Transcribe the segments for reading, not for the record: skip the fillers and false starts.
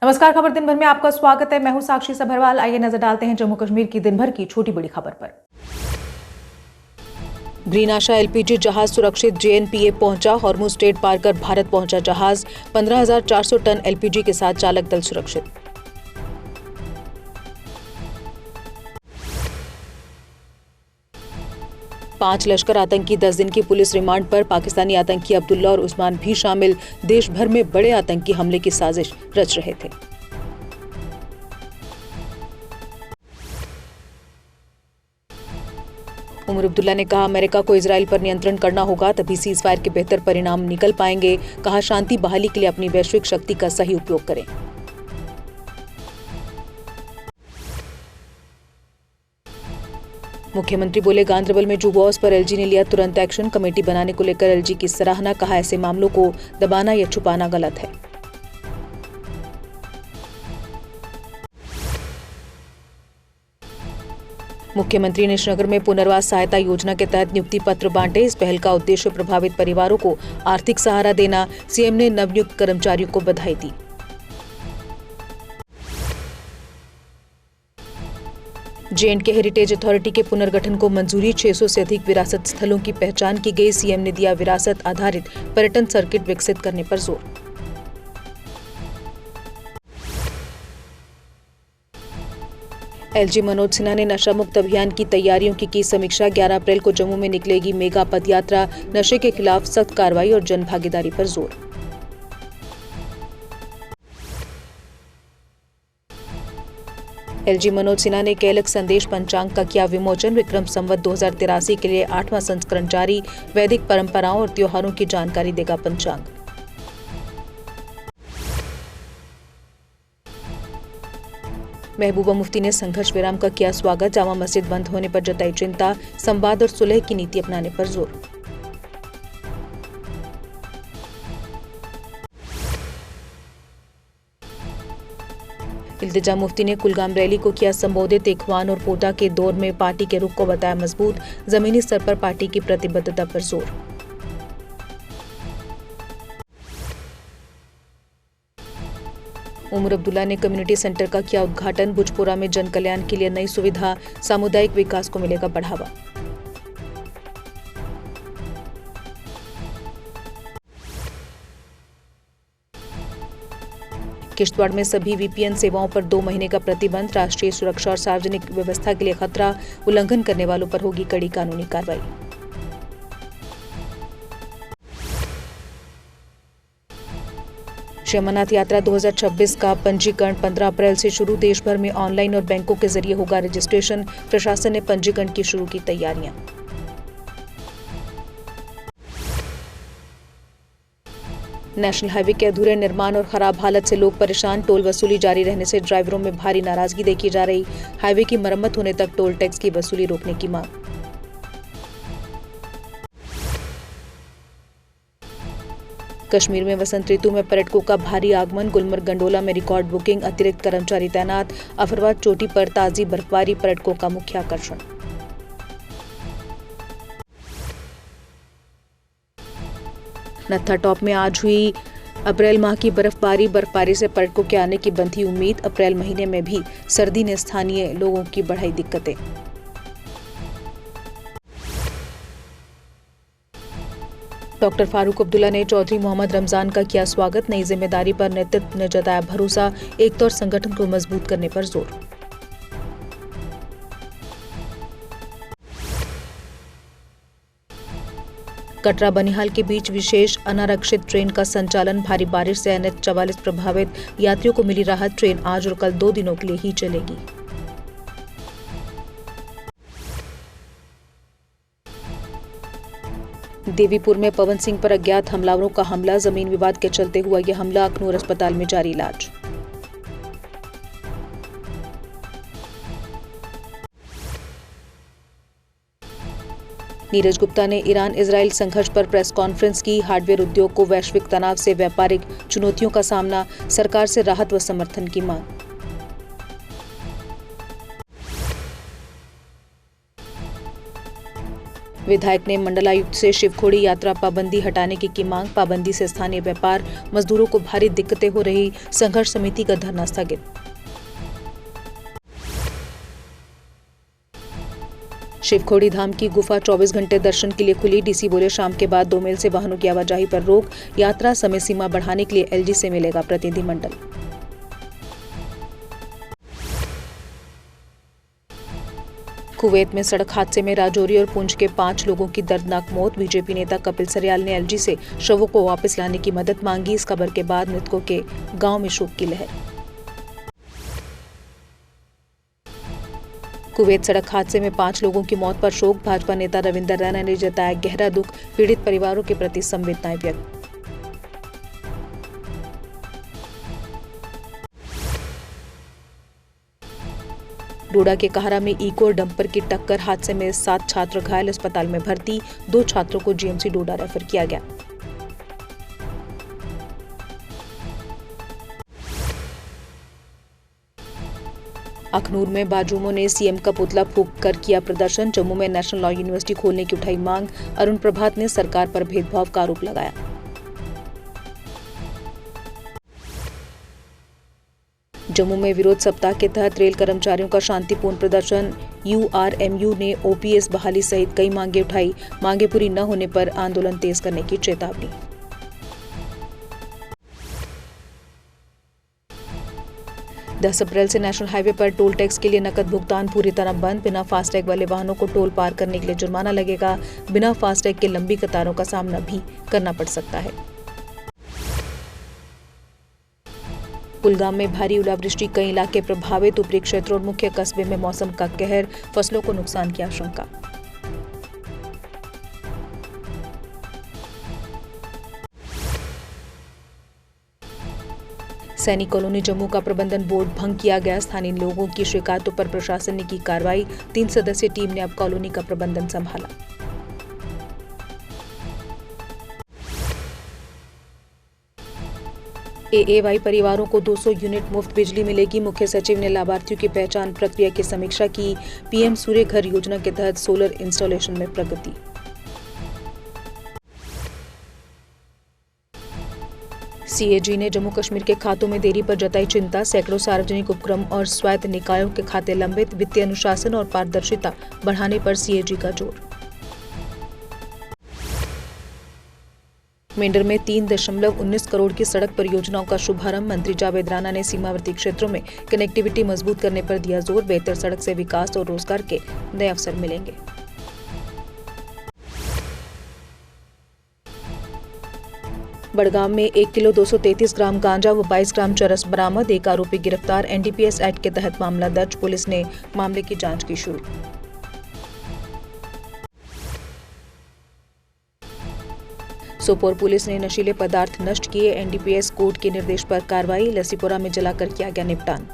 नमस्कार, खबर दिन भर में आपका स्वागत है। मैं हूं साक्षी सभरवाल। आइए नजर डालते हैं जम्मू कश्मीर की दिन भर की छोटी बड़ी खबर पर। ग्रीन आशा एलपीजी जहाज सुरक्षित जेएनपीए पहुंचा। हॉर्मुज स्ट्रेट पार कर भारत पहुंचा जहाज। 15,400 टन एलपीजी के साथ चालक दल सुरक्षित। पांच लश्कर आतंकी 10 दिन की पुलिस रिमांड पर। पाकिस्तानी आतंकी अब्दुल्ला और उस्मान भी शामिल। देश भर में बड़े आतंकी हमले की साजिश रच रहे थे। उमर अब्दुल्ला ने कहा, अमेरिका को इजराइल पर नियंत्रण करना होगा, तभी सीजफायर के बेहतर परिणाम निकल पाएंगे। कहा, शांति बहाली के लिए अपनी वैश्विक शक्ति का सही उपयोग करें। मुख्यमंत्री बोले, गांदरबल में जुबॉस पर एलजी ने लिया तुरंत एक्शन। कमेटी बनाने को लेकर एलजी की सराहना। कहा, ऐसे मामलों को दबाना या छुपाना गलत है। मुख्यमंत्री ने श्रीनगर में पुनर्वास सहायता योजना के तहत नियुक्ति पत्र बांटे। इस पहल का उद्देश्य प्रभावित परिवारों को आर्थिक सहारा देना। सीएम ने नवनियुक्त कर्मचारियों को बधाई दी। जे&के हेरिटेज अथॉरिटी के पुनर्गठन को मंजूरी। 600 से अधिक विरासत स्थलों की पहचान की गई। सीएम ने दिया विरासत आधारित पर्यटन सर्किट विकसित करने पर जोर। एलजी मनोज सिन्हा ने नशा मुक्त अभियान की तैयारियों की समीक्षा। 11 अप्रैल को जम्मू में निकलेगी मेगा पदयात्रा। नशे के खिलाफ सख्त कार्रवाई और जन भागीदारी पर जोर। एलजी मनोज सिन्हा ने कैलक संदेश पंचांग का किया विमोचन। विक्रम संवत 2083 के लिए 8वां संस्करण जारी। वैदिक परंपराओं और त्योहारों की जानकारी देगा पंचांग। महबूबा मुफ्ती ने संघर्ष विराम का किया स्वागत। जामा मस्जिद बंद होने पर जताई चिंता। संवाद और सुलह की नीति अपनाने पर जोर। इल्तिजा मुफ्ती ने कुलगाम रैली को किया संबोधित। इखवान और पोटा के दौर में पार्टी के रुख को बताया मजबूत। जमीनी स्तर पर पार्टी की प्रतिबद्धता पर जोर। उमर अब्दुल्ला ने कम्युनिटी सेंटर का किया उद्घाटन। भुजपुरा में जन कल्याण के लिए नई सुविधा। सामुदायिक विकास को मिलेगा बढ़ावा। किश्तवाड़ में सभी वीपीएन सेवाओं पर 2 महीने का प्रतिबंध। राष्ट्रीय सुरक्षा और सार्वजनिक व्यवस्था के लिए खतरा। उल्लंघन करने वालों पर होगी कड़ी कानूनी कार्रवाई। श्री अमरनाथ यात्रा 2026 का पंजीकरण 15 अप्रैल से शुरू। देश भर में ऑनलाइन और बैंकों के जरिए होगा रजिस्ट्रेशन। प्रशासन ने पंजीकरण की शुरू की तैयारियां। नेशनल हाईवे के अधूरे निर्माण और खराब हालत से लोग परेशान। टोल वसूली जारी रहने से ड्राइवरों में भारी नाराजगी देखी जा रही। हाईवे की मरम्मत होने तक टोल टैक्स की वसूली रोकने की मांग। कश्मीर में वसंत ऋतु में पर्यटकों का भारी आगमन। गुलमर्ग गंडोला में रिकॉर्ड बुकिंग। अतिरिक्त कर्मचारी तैनात। अफरवाद चोटी पर ताजी बर्फबारी पर्यटकों का मुख्य आकर्षण। नत्था टॉप में आज हुई अप्रैल माह की बर्फबारी से पर्यटकों के आने की बंधी उम्मीद। अप्रैल महीने में भी सर्दी ने स्थानीय लोगों की बढ़ाई दिक्कतें। डॉक्टर फारूक अब्दुल्ला ने चौधरी मोहम्मद रमजान का किया स्वागत। नई जिम्मेदारी पर नेतृत्व ने जताया भरोसा। एकता और संगठन को मजबूत करने पर जोर। कटरा बनिहाल के बीच विशेष अनारक्षित ट्रेन का संचालन। भारी बारिश से NH-44 प्रभावित। यात्रियों को मिली राहत। ट्रेन आज और कल 2 दिनों के लिए ही चलेगी। देवीपुर में पवन सिंह पर अज्ञात हमलावरों का हमला। जमीन विवाद के चलते हुआ यह हमला। अखनूर अस्पताल में जारी इलाज। नीरज गुप्ता ने ईरान इजराइल संघर्ष पर प्रेस कॉन्फ्रेंस की। हार्डवेयर उद्योग को वैश्विक तनाव से व्यापारिक चुनौतियों का सामना। सरकार से राहत व समर्थन की मांग। विधायक ने मंडलायुक्त से शिवखोड़ी यात्रा पाबंदी हटाने की मांग। पाबंदी से स्थानीय व्यापार मजदूरों को भारी दिक्कतें हो रही, संघर्ष समिति का धरना स्थगित। शिवखोड़ी धाम की गुफा 24 घंटे दर्शन के लिए खुली। डीसी बोले शाम के बाद 2 मील से वाहनों की आवाजाही पर रोक। यात्रा समय सीमा बढ़ाने के लिए एलजी से मिलेगा प्रतिनिधिमंडल। कुवैत में सड़क हादसे में राजौरी और पुंछ के 5 लोगों की दर्दनाक मौत। बीजेपी नेता कपिल सरियाल ने एलजी से शवों को वापस लाने की मदद मांगी। इस खबर के बाद मृतकों के गांव में शोक की लहर। कुवैत सड़क हादसे में 5 लोगों की मौत पर शोक। भाजपा नेता रविंदर रैना ने जताया गहरा दुख, पीड़ित परिवारों के प्रति संवेदनाएं व्यक्त। डोडा के कहारा में इको और डंपर की टक्कर, हादसे में 7 छात्र घायल, अस्पताल में भर्ती। 2 छात्रों को जीएमसी डोडा रेफर किया गया। अखनूर में बाजुमों ने सीएम का पुतला फूंक कर किया प्रदर्शन। जम्मू में नेशनल लॉ यूनिवर्सिटी खोलने की उठाई मांग। अरुण प्रभात ने सरकार पर भेदभाव का आरोप लगाया। जम्मू में विरोध सप्ताह के तहत रेल कर्मचारियों का शांतिपूर्ण प्रदर्शन। यूआरएमयू ने ओपीएस बहाली सहित कई मांगे उठाई। मांगे पूरी न होने पर आंदोलन तेज करने की चेतावनी। 10 अप्रैल से नेशनल हाईवे पर टोल टैक्स के लिए नकद भुगतान पूरी तरह बंद। बिना फास्टैग वाले वाहनों को टोल पार करने के लिए जुर्माना लगेगा। बिना फास्टैग के लंबी कतारों का सामना भी करना पड़ सकता है। कुलगाम में भारी ओलावृष्टि, कई इलाके प्रभावित। ऊपरी क्षेत्रों और मुख्य कस्बे में मौसम का कहर, फसलों को नुकसान की आशंका। सैनिक कॉलोनी जम्मू का प्रबंधन बोर्ड भंग किया गया। स्थानीय लोगों की शिकायतों पर प्रशासन ने की कार्रवाई। 3 सदस्यीय टीम ने अब कॉलोनी का प्रबंधन संभाला। एएवाई परिवारों को 200 यूनिट मुफ्त बिजली मिलेगी। मुख्य सचिव ने लाभार्थियों की पहचान प्रक्रिया की समीक्षा की। पीएम सूर्य घर योजना के तहत सोलर इंस्टॉलेशन में प्रगति। सीएजी ने जम्मू कश्मीर के खातों में देरी पर जताई चिंता। सैकड़ों सार्वजनिक उपक्रम और स्वायत्त निकायों के खाते लंबित। वित्तीय अनुशासन और पारदर्शिता बढ़ाने पर सीएजी का जोर। मेंढर में 3.19 करोड़ की सड़क परियोजनाओं का शुभारंभ। मंत्री जावेद राणा ने सीमावर्ती क्षेत्रों में कनेक्टिविटी मजबूत करने पर दिया जोर। बेहतर सड़क से विकास और रोजगार के नए अवसर मिलेंगे। बड़गाम में 1 किलो 233 ग्राम गांजा व 22 ग्राम चरस बरामद। एक आरोपी गिरफ्तार। एनडीपीएस एक्ट के तहत मामला दर्ज। पुलिस ने मामले की जांच की शुरू। सोपोर पुलिस ने नशीले पदार्थ नष्ट किए। एनडीपीएस कोर्ट के निर्देश पर कार्रवाई। लसीपुरा में जलाकर किया गया निपटान।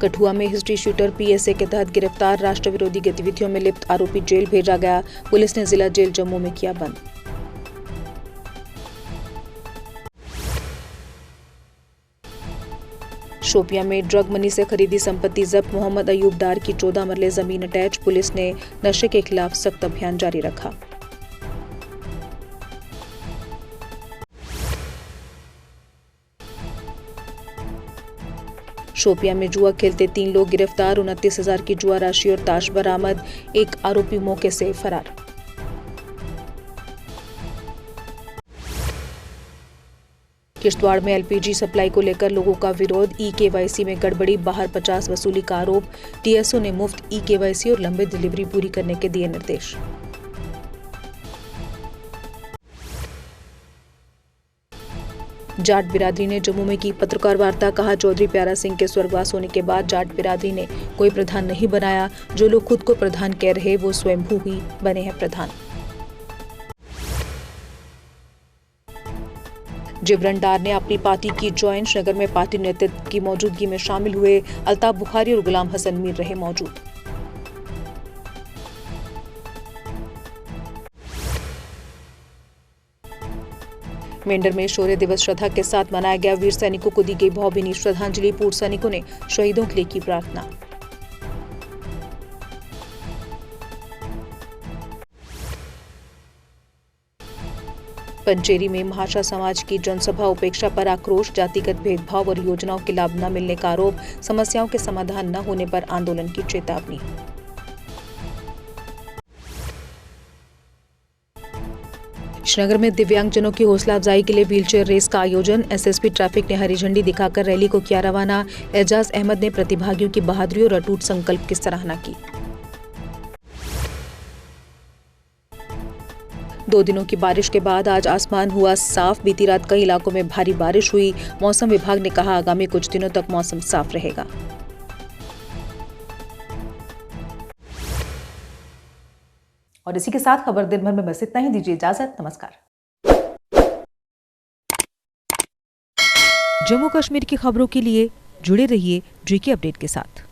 कठुआ में हिस्ट्री शूटर पीएसए के तहत गिरफ्तार। राष्ट्र विरोधी गतिविधियों में लिप्त आरोपी जेल भेजा गया। पुलिस ने जिला जेल जम्मू में किया बंद। शोपियां में ड्रग मनी से खरीदी संपत्ति जब्त। मोहम्मद अयूब डार की 14 मरले जमीन अटैच। पुलिस ने नशे के खिलाफ सख्त अभियान जारी रखा। शोपियां में जुआ खेलते 3 लोग गिरफ्तार। 29,000 की जुआ राशि और ताश बरामद। एक आरोपी मौके से फरार। किश्तवाड़ में एलपीजी सप्लाई को लेकर लोगों का विरोध। ई-केवाईसी में गड़बड़ी, बाहर 50 वसूली का आरोप। टीएसओ ने मुफ्त ई-केवाईसी और लंबित डिलीवरी पूरी करने के दिए निर्देश। जाट बिरादरी ने जम्मू में की पत्रकार वार्ता। कहा, चौधरी प्यारा सिंह के स्वर्गवास होने के बाद जाट बिरादरी ने कोई प्रधान नहीं बनाया। जो लोग खुद को प्रधान कह रहे वो स्वयंभू ही बने हैं प्रधान। जिब्रन डार ने अपनी पार्टी की ज्वाइन। नगर में पार्टी नेतृत्व की मौजूदगी में शामिल हुए। अल्ताफ बुखारी और गुलाम हसन मीर रहे मौजूद। मेंढर में शौर्य दिवस श्रद्धा के साथ मनाया गया। वीर सैनिकों को दी गई भावभीनी श्रद्धांजलि। पूर्व सैनिकों ने शहीदों के लिए की प्रार्थना। पंचेरी में महाशा समाज की जनसभा। उपेक्षा पर आक्रोश। जातिगत भेदभाव और योजनाओं के लाभ न मिलने का आरोप। समस्याओं के समाधान न होने पर आंदोलन की चेतावनी। श्रीनगर में दिव्यांगजनों की हौसला अफजाई के लिए व्हीलचेयर रेस का आयोजन। एसएसपी ट्रैफिक ने हरी झंडी दिखाकर रैली को किया रवाना। एजाज अहमद ने प्रतिभागियों की बहादुरी और अटूट संकल्प की सराहना की। 2 दिनों की बारिश के बाद आज आसमान हुआ साफ। बीती रात कई इलाकों में भारी बारिश हुई। मौसम विभाग ने कहा आगामी कुछ दिनों तक मौसम साफ रहेगा। और इसी के साथ खबर दिन भर में बस इतना ही। दीजिए इजाजत। नमस्कार। जम्मू कश्मीर की खबरों के लिए जुड़े रहिए GK अपडेट के साथ।